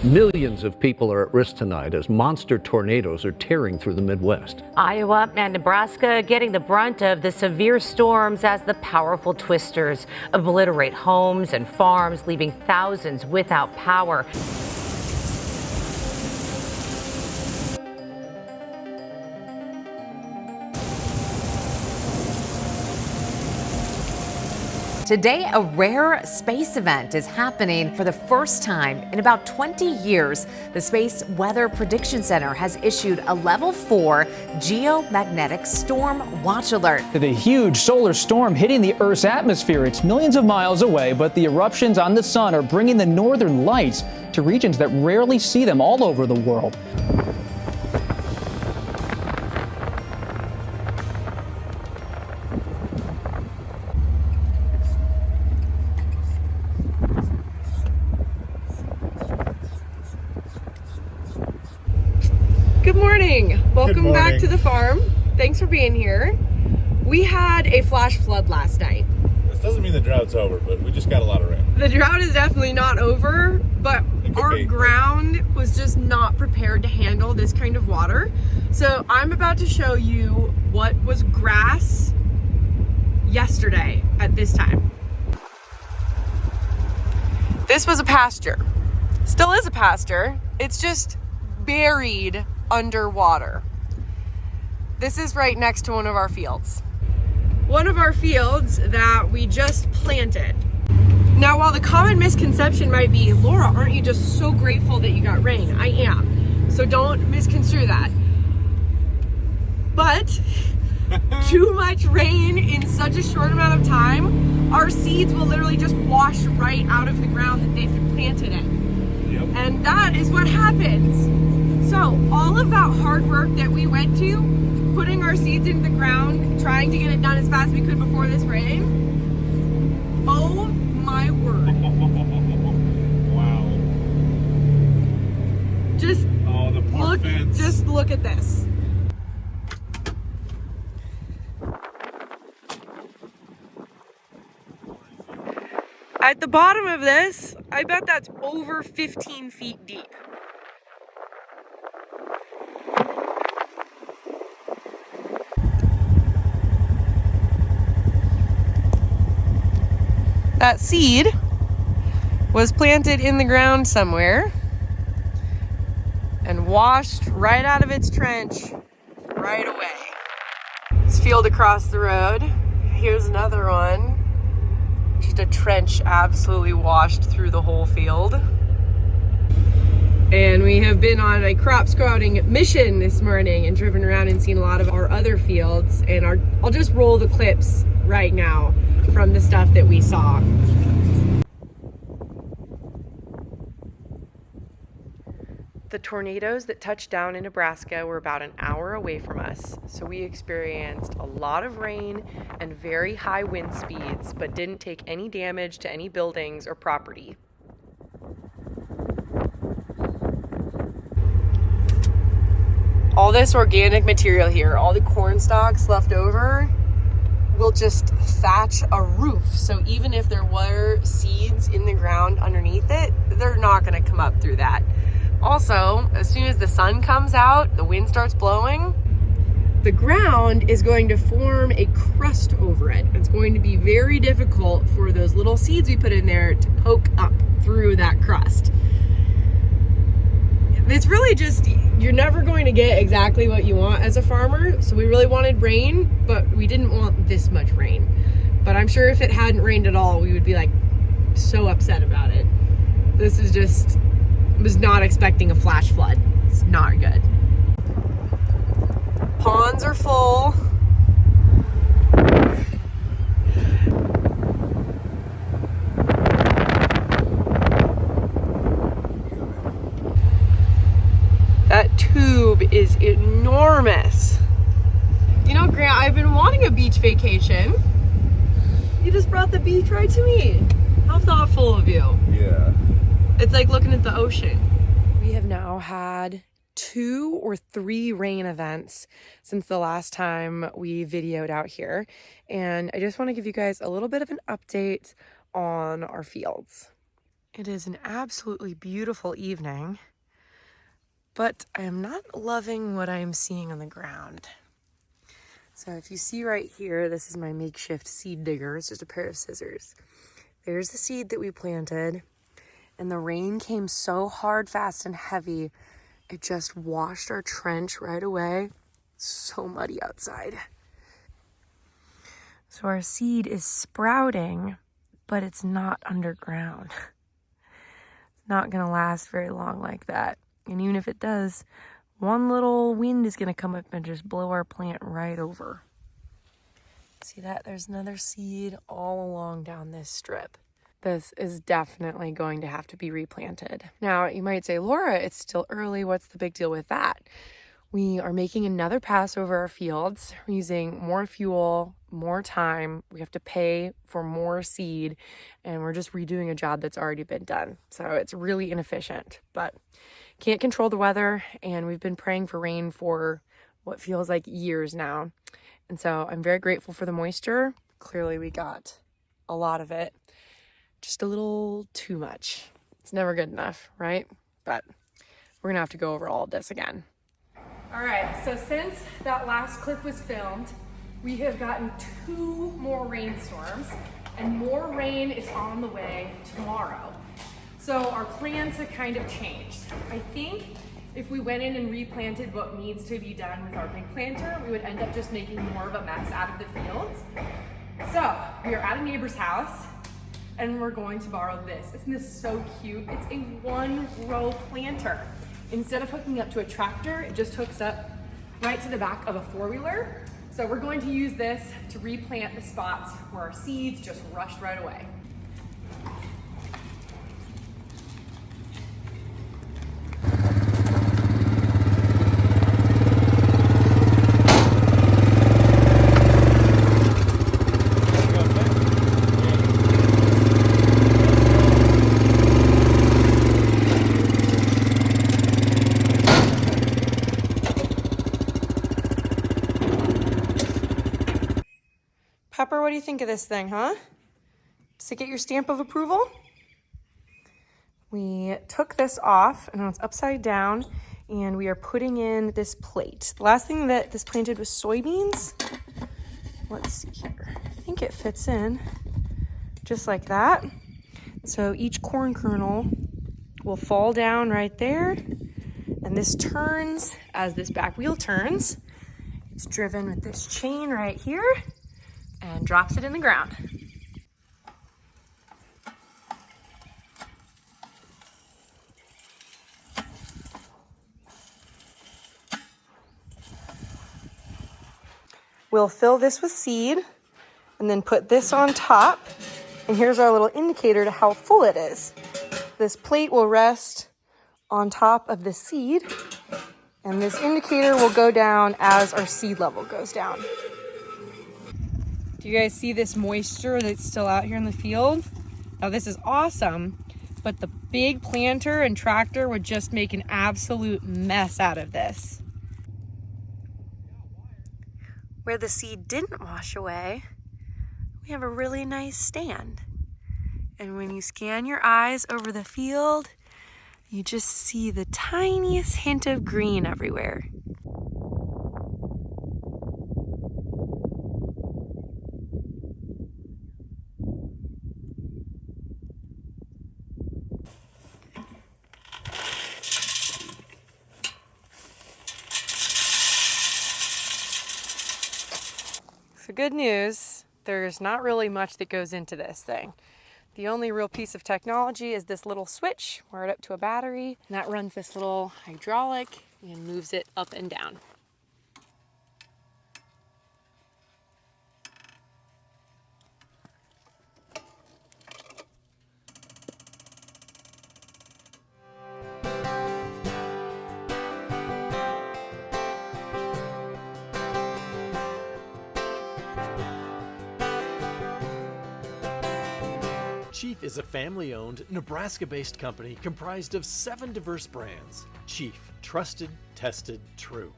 Millions of people are at risk tonight as monster tornadoes are tearing through the Midwest. Iowa and Nebraska getting the brunt of the severe storms as the powerful twisters obliterate homes and farms, leaving thousands without power. Today, a rare space event is happening for the first time in about 20 years. The Space Weather Prediction Center has issued a level 4 geomagnetic storm watch alert. The huge solar storm hitting the Earth's atmosphere. It's millions of miles away, but the eruptions on the sun are bringing the northern lights to regions that rarely see them all over the world. Good morning. Welcome back to the farm. Thanks for being here. We had a flash flood last night. This doesn't mean the drought's over, but we just got a lot of rain. The drought is definitely not over, but our ground was just not prepared to handle this kind of water. So I'm about to show you what was grass yesterday at this time. This was a pasture. Still is a pasture. It's just buried underwater. This is right next to one of our fields. One of our fields that we just planted. Now, while the common misconception might be, Laura, aren't you just so grateful that you got rain? I am. So don't misconstrue that. But too much rain in such a short amount of time, our seeds will literally just wash right out of the ground that they've been planted in. Yep. And that is what happens. So all of that hard work that we went to, putting our seeds in the ground, trying to get it done as fast as we could before this rain, oh my word. Wow. Just look at this. At the bottom of this, I bet that's over 15 feet deep. That seed was planted in the ground somewhere and washed right out of its trench right away. This field across the road, here's another one. Just a trench absolutely washed through the whole field. And we have been on a crop scouting mission this morning and driven around and seen a lot of our other fields. And I'll just roll the clips right now from the stuff that we saw. The tornadoes that touched down in Nebraska were about an hour away from us, so we experienced a lot of rain and very high wind speeds, but didn't take any damage to any buildings or property. All this organic material here, all the corn stalks left over, will just thatch a roof. So even if there were seeds in the ground underneath it, they're not going to come up through that. Also, as soon as the sun comes out, the wind starts blowing, the ground is going to form a crust over it. It's going to be very difficult for those little seeds we put in there to poke up through that crust. It's really just, you're never going to get exactly what you want as a farmer. So we really wanted rain, but we didn't want this much rain. But I'm sure if it hadn't rained at all, we would be like so upset about it. This is just, was not expecting a flash flood. It's not good. Ponds are full. That tube is enormous. You know, Grant, I've been wanting a beach vacation. You just brought the beach right to me. How thoughtful of you. Yeah. It's like looking at the ocean. We have now had 2 or 3 rain events since the last time we videoed out here. And I just want to give you guys a little bit of an update on our fields. It is an absolutely beautiful evening, but I am not loving what I am seeing on the ground. So if you see right here, this is my makeshift seed digger. It's just a pair of scissors. There's the seed that we planted, and the rain came so hard, fast, and heavy, it just washed our trench right away. So muddy outside. So our seed is sprouting, but it's not underground. Not gonna last very long like that. And even if it does, one little wind is gonna come up and just blow our plant right over. See that? There's another seed all along down this strip. This is definitely going to have to be replanted. Now, you might say, Laura, it's still early. What's the big deal with that? We are making another pass over our fields. We're using more fuel, more time. We have to pay for more seed, and we're just redoing a job that's already been done. So it's really inefficient, but can't control the weather, and we've been praying for rain for what feels like years now. And so I'm very grateful for the moisture. Clearly we got a lot of it, just a little too much. It's never good enough, right? But we're gonna have to go over all of this again. All right, so since that last clip was filmed, we have gotten 2 more rainstorms, and more rain is on the way tomorrow. So our plans have kind of changed. I think if we went in and replanted what needs to be done with our big planter, we would end up just making more of a mess out of the fields. So we are at a neighbor's house, and we're going to borrow this. Isn't this so cute? It's a 1-row planter. Instead of hooking up to a tractor, it just hooks up right to the back of a 4-wheeler. So we're going to use this to replant the spots where our seeds just rushed right away. Pepper, what do you think of this thing, huh? Does it get your stamp of approval? We took this off, and now it's upside down, and we are putting in this plate. The last thing that this planted was soybeans. Let's see here. I think it fits in just like that. So each corn kernel will fall down right there, and this turns as this back wheel turns. It's driven with this chain right here, and drops it in the ground. We'll fill this with seed and then put this on top. And here's our little indicator to how full it is. This plate will rest on top of the seed, and this indicator will go down as our seed level goes down. Do you guys see this moisture that's still out here in the field? Now this is awesome, but the big planter and tractor would just make an absolute mess out of this. Where the seed didn't wash away, we have a really nice stand. And when you scan your eyes over the field, you just see the tiniest hint of green everywhere. So good news, there's not really much that goes into this thing. The only real piece of technology is this little switch wired up to a battery, and that runs this little hydraulic and moves it up and down. Chief is a family-owned, Nebraska-based company comprised of 7 diverse brands. Chief, trusted, tested, true.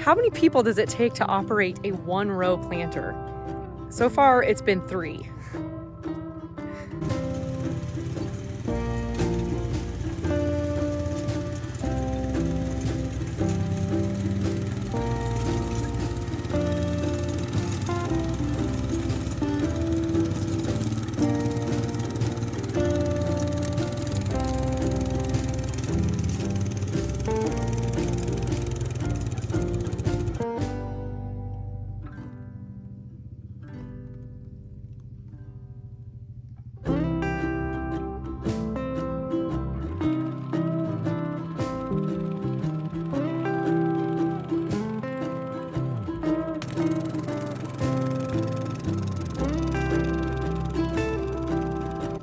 How many people does it take to operate a 1-row planter? So far, it's been 3.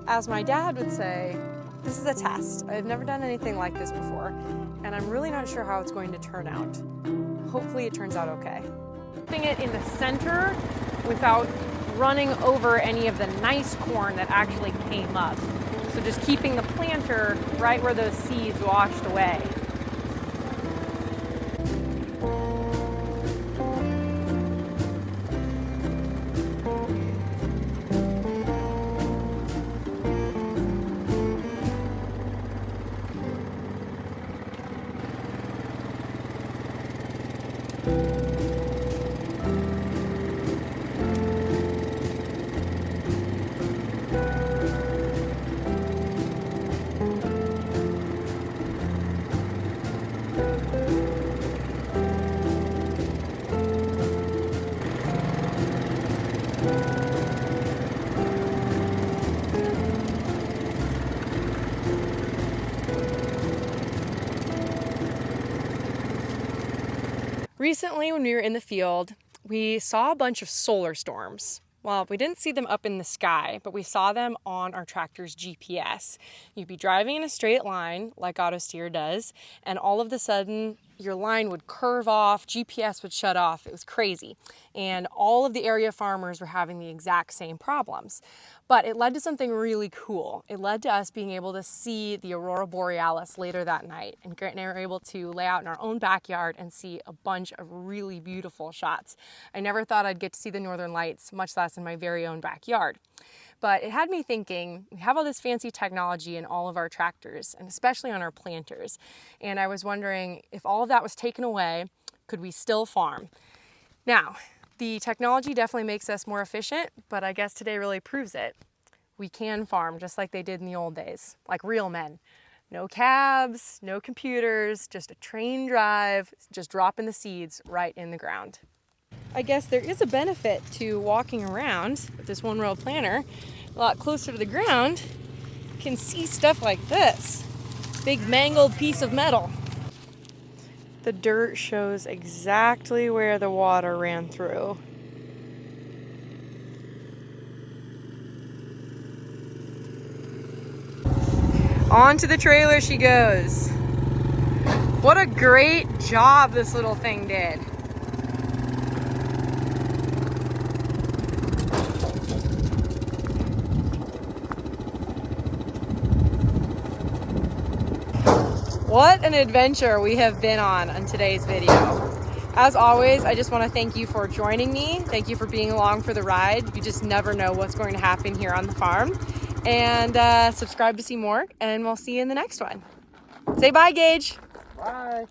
As my dad would say, this is a test. I've never done anything like this before, and I'm really not sure how it's going to turn out. Hopefully it turns out okay. Putting it in the center without running over any of the nice corn that actually came up. So just keeping the planter right where those seeds washed away. Recently, when we were in the field, we saw a bunch of solar storms. Well, we didn't see them up in the sky, but we saw them on our tractor's GPS. You'd be driving in a straight line, like AutoSteer does, and all of a sudden, your line would curve off, GPS would shut off. It was crazy. And all of the area farmers were having the exact same problems. But it led to something really cool. It led to us being able to see the Aurora Borealis later that night. And Grant and I were able to lay out in our own backyard and see a bunch of really beautiful shots. I never thought I'd get to see the Northern Lights, much less in my very own backyard. But it had me thinking, we have all this fancy technology in all of our tractors, and especially on our planters. And I was wondering, if all of that was taken away, could we still farm? Now, the technology definitely makes us more efficient, but I guess today really proves it. We can farm just like they did in the old days, like real men. No cabs, no computers, just a train drive, just dropping the seeds right in the ground. I guess there is a benefit to walking around with this 1-row planter a lot closer to the ground. You can see stuff like this. Big mangled piece of metal. The dirt shows exactly where the water ran through. Onto the trailer she goes. What a great job this little thing did. What an adventure we have been on today's video. As always, I just want to thank you for joining me. Thank you for being along for the ride. You just never know what's going to happen here on the farm. And subscribe to see more, and we'll see you in the next one. Say bye, Gage. Bye.